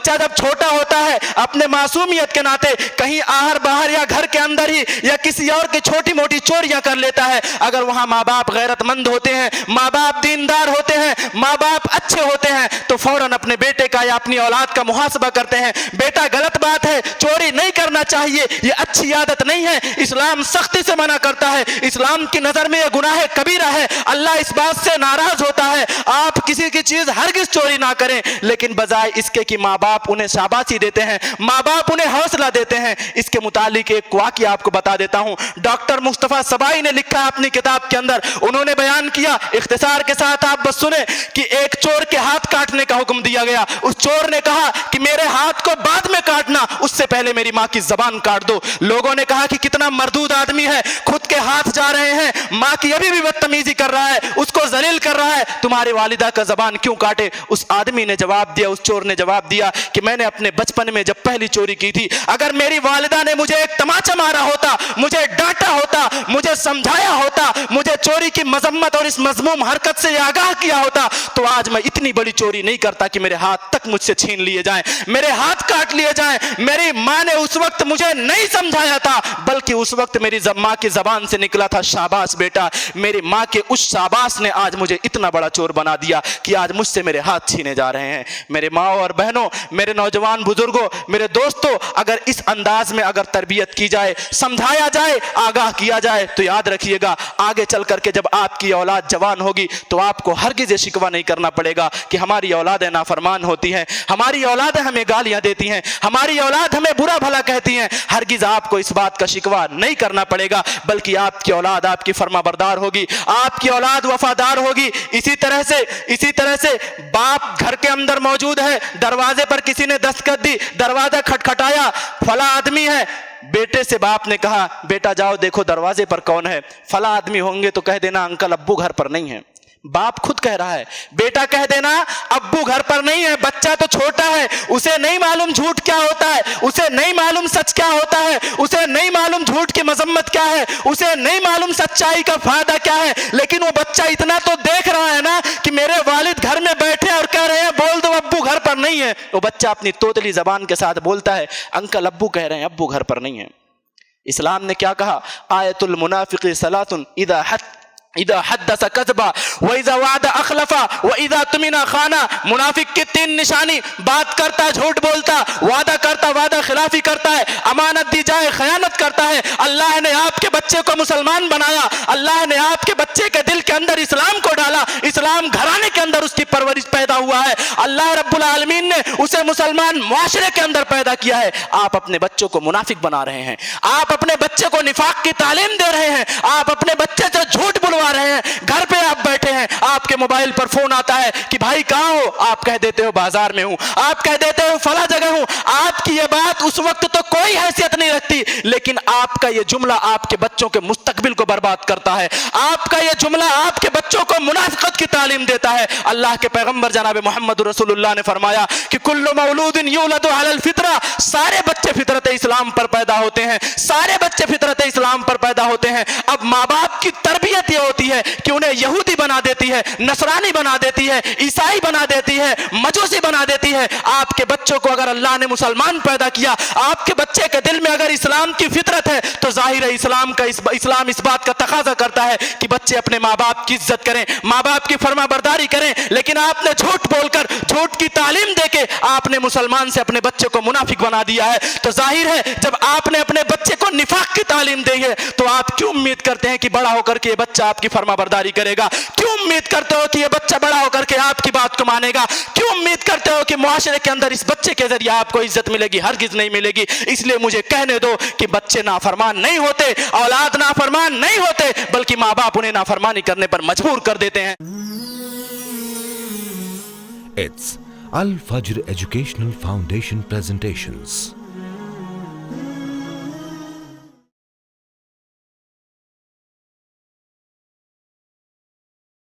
بچہ جب چھوٹا ہوتا ہے اپنے معصومیت کے ناطے کہیں آہر باہر یا گھر کے اندر ہی یا کسی اور کی چھوٹی موٹی چوریاں کر لیتا ہے، اگر وہاں ماں باپ غیرت مند ہوتے ہیں، ماں باپ دیندار ہوتے ہیں، ماں باپ اچھے ہوتے ہیں، تو فوراً اپنے بیٹے کا یا اپنی اولاد کا محاسبہ کرتے ہیں، بیٹا غلط بات ہے، چوری نہیں کرنا چاہیے، یہ اچھی عادت نہیں ہے، اسلام سختی سے منع کرتا ہے، اسلام کی نظر میں یہ گناہ کبیرہ ہے، اللہ اس بات سے ناراض ہوتا ہے، آپ کسی کی چیز ہرگز چوری نہ کریں، لیکن بجائے اس کے کہ ماں باپ انہیں شاباشی دیتے ہیں، ماں باپ انہیں حوصلہ دیتے ہیں۔ اس کے متعلق ایک واقعہ آپ کو بتا دیتا ہوں، ڈاکٹر مصطفیٰ سبائی نے لکھا اپنی کتاب کے اندر، انہوں نے بیان کیا، اختصار کے ساتھ آپ بس سنیں، کہ ایک چور کے ہاتھ کاٹنے کا حکم دیا گیا، اس چور نے کہا کہ میرے ہاتھ کو بعد میں کاٹنا، اس سے پہلے میری ماں کی زبان کاٹ دو۔ لوگوں نے کہا کہ کتنا مردود آدمی ہے، خود کے ہاتھ جا رہے ہیں، ماں کی ابھی بھی بدتمیزی کر رہا ہے، اس کو ذلیل کر رہا ہے، تمہاری والدہ کا زبان کیوں کاٹے؟ اس آدمی نے جواب دیا، اس چور نے جواب دیا کہ میں نے اپنے بچپن میں جب پہلی چوری کی تھی، اگر میری والدہ نے مجھے ایک تماچا مارا ہوتا، مجھے ڈانٹا ہوتا، مجھے سمجھایا ہوتا، مجھے چوری کی مذمت اور اس مذموم حرکت سے آگاہ کیا ہوتا، تو آج میں اتنی بڑی چوری نہیں کرتا کہ میرے ہاتھ تک مجھ سے چھین لیے جائیں، میرے ہاتھ کاٹ لیے جائیں۔ میری ماں نے اس وقت مجھے نہیں سمجھایا تھا، بلکہ اس وقت میری ماں کی زبان سے نکلا تھا شاباش بیٹا، میری ماں کے اس شاباش نے آج مجھے اتنا بڑا چور بنا دیا کہ آج مجھ سے میرے ہاتھ چھینے جا رہے ہیں۔ میرے ماں اور بہنوں، میرے نوجوان بزرگوں، میرے دوستوں، اگر اس انداز میں اگر تربیت کی جائے، سمجھایا جائے، آگاہ کیا جائے، تو یاد رکھیے گا آگے چل کر کے جب آپ کی اولاد جوان ہوگی تو آپ کو ہرگز یہ شکوہ نہیں کرنا پڑے گا کہ ہماری اولادیں نافرمان ہوتی ہیں، ہماری اولادیں ہمیں گالیاں دیتی ہیں، ہماری اولاد ہمیں برا بھلا کہتی ہیں، ہرگز آپ کو اس بات کا شکوہ نہیں کرنا پڑے گا، بلکہ آپ کی اولاد آپ کی فرما بردار ہوگی، آپ کی اولاد وفادار ہوگی۔ اسی طرح سے باپ گھر کے اندر موجود ہے، دروازے پر کسی نے دستک دی، دروازہ کھٹکھٹایا، فلاں آدمی ہے، بیٹے سے باپ نے کہا بیٹا جاؤ دیکھو دروازے پر کون ہے، فلاں آدمی ہوں گے تو کہہ دینا انکل ابو گھر پر نہیں ہے۔ باپ خود کہہ رہا ہے، بیٹا کہہ دینا ابو گھر پر نہیں ہے، بچہ تو چھوٹا ہے، اسے نہیں معلوم جھوٹ کیا ہوتا ہے، اسے نہیں معلوم سچ کیا ہوتا ہے، اسے نہیں معلوم جھوٹ کی مذمت کیا ہے، اسے نہیں معلوم سچائی کا فائدہ کیا ہے، لیکن وہ بچہ اتنا تو دیکھ رہا ہے نا کہ میرے والد گھر میں بیٹھے اور کہہ رہے ہیں بول دو ابو گھر پر نہیں ہے، وہ بچہ اپنی توتلی زبان کے ساتھ بولتا ہے انکل ابو کہہ رہے ہیں ابو گھر پر نہیں ہے۔ اسلام نے کیا کہا؟ آیت المنافق ثلاث اذا حدث کذبا واذا وعد اخلفا واذا اؤتمن خانا۔ منافق کی تین نشانی: بات کرتا جھوٹ بولتا، وعدہ کرتا وعدہ خلافی کرتا ہے، امانت دی جائے خیانت کرتا ہے۔ اللہ نے آپ کے بچے کو مسلمان بنایا، اللہ نے آپ کے بچے کے دل کے اندر اسلام کو ڈالا، اسلام گھرانے کے اندر اس کی پرورش پیدا ہوا ہے، اللہ رب العالمین نے اسے مسلمان معاشرے کے اندر پیدا کیا ہے۔ آپ اپنے بچوں کو منافق بنا رہے ہیں، آپ اپنے بچے کو نفاق کی تعلیم دے رہے ہیں، آپ اپنے بچے سے جھوٹ بلوا رہے ہیں۔ گھر پہ آپ بیٹھے ہیں، آپ کے موبائل پر فون آتا ہے کہ بھائی کہاں ہو؟ آپ کہہ دیتے ہو بازار میں ہوں، آپ کہہ دیتے ہو فلاں جگہ ہوں۔ آپ کی یہ بات اس وقت تو کوئی حیثیت نہیں رکھتی، لیکن آپ کا یہ جملہ آپ کے بچوں کے مستقبل کو برباد کرتا ہے، آپ کا یہ جملہ آپ کے بچوں کو منافقت کی تعلیم دیتا ہے۔ اللہ کے پیغمبر جناب محمد رسول اللہ نے فرمایا کہ کل مولود یولد علی الفطرہ، سارے بچے فطرت اسلام پر پیدا ہوتے ہیں، سارے بچے فطرت اسلام پر پیدا ہوتے ہیں۔ اب ماں باپ کی تربیت یہ ہوتی ہے کہ انہیں یہودی بنا دیتی ہے، نصرانی بنا دیتی ہے، عیسائی بنا دیتی ہے، مجوسی بنا دیتی ہے۔ آپ کے بچوں کو اگر اللہ نے مسلمان پیدا کیا، آپ کے بچے کے دل میں اگر اسلام کی فطرت ہے، تو ظاہر ہے اسلام اس بات کا تقاضا کرتا ہے کہ بچے اپنے ماں باپ کی عزت کریں، ماں باپ کی فرما برداری کریں۔ لیکن آپ نے جھوٹ بول کر، جھوٹ کی تعلیم دے کے آپ نے مسلمان سے اپنے بچے کو منافق بنا دیا ہے۔ تو ظاہر ہے جب آپ نے اپنے بچے کو نفاق کی تعلیم دی ہے، تو آپ کیوں امید کرتے ہیں کہ بڑا ہو کر کے یہ بچہ آپ کی فرما برداری کرے گا؟ کیوں امید کرتے ہو کہ یہ بچہ بڑا ہو کر کے آپ کی بات کو مانے گا؟ کیوں امید کرتے ہو کہ معاشرے کے اندر اس بچے کے ذریعے آپ کو عزت ملے گی؟ ہرگز نہیں ملے گی۔ اس لیے مجھے کہنے دو کہ بچے نافرمان نہیں ہوتے، اولاد نافرمان نہیں ہوتے، بلکہ ماں باپ انہیں نافرمانی کرنے پر مجبور کر دیتے ہیں۔ It's Al Fajr Educational Foundation presentations.